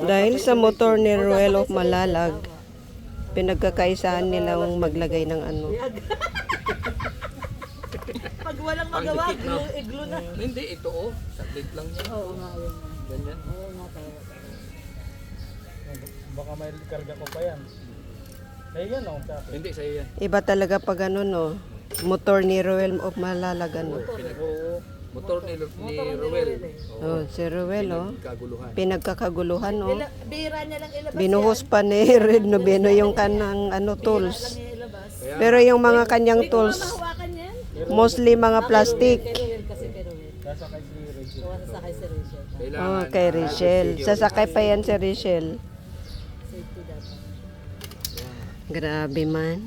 Dahil sa motor ni Ruel of Malalag, pinagkakaisahan nilang maglagay ng ano. Pag walang magawa, iglo na. Hindi, ito oh. Saglit lang yan. Oo nga yun. Ganyan. Oo nga tayo. Baka may karga ko pa yan. Ay yan o, sa akin. Hindi, sa'yo yan. Iba talaga pag ano no, motor ni Ruel of Malalag ano. Motor ni Ruel. Oh, si Ruel oh. Kaguluhan. Pinagkakaguluhan oh. Bira niya lang ilabas Binuhos pa ni Red Noveno yung kanang ano tools. yan. Ilabas. Pero yung mga kanyang tools, Mahawakan yan. mostly mga plastic. Kay Ruel kasi kay Ruel. Sasakay si Rachel. Oo, sasakay si Rachel. Oh, kay Rachel. Sasakay pa yan si Rachel. Safety dapat. Grabe man.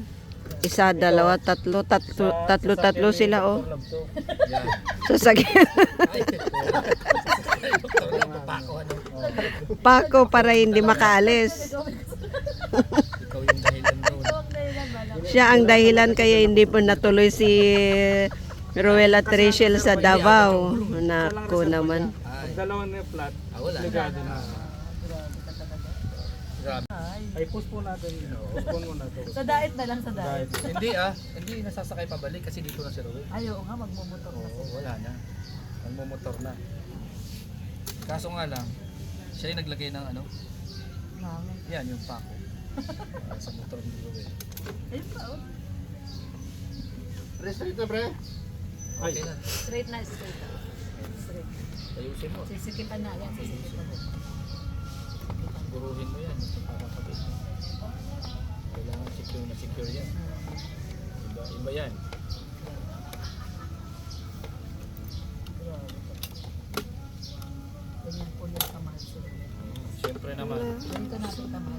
Isa, dalawa, tatlo sila oh. Love to. Yan. Sasakyan. Pako para hindi makaalis. Ikaw yung dahilan doon. Siya ang dahilan kaya hindi po natuloy si Ruel at Rachel sa Davao. Naku naman. Pag dalawa na yung flat, Wala. ligado na. Grabe. Ay, postpone natin. Postpone muna to. Sa diet na lang sa diet. Hindi nasasakay pabalik kasi dito na si Ruel. Ay, oo nga, magmumotor kasi. Oo, wala na. Magmumotor na. Kaso nga lang, siya yung naglagay ng ano, Mami. yan yung pako. Sa motor ni Ruel. Ayun pa, oh. Restrict na pre? Ay. Okay na. Straight na, straight na. Straight. Ayusin mo. Sisikipan na yan, sisikipan na. Guruhin mo yan. Kakakabit. Kailangan secure na secure yan. Iba yan. Ganyan po yung kamahal sila. Siyempre naman. Ganito natin kamahal.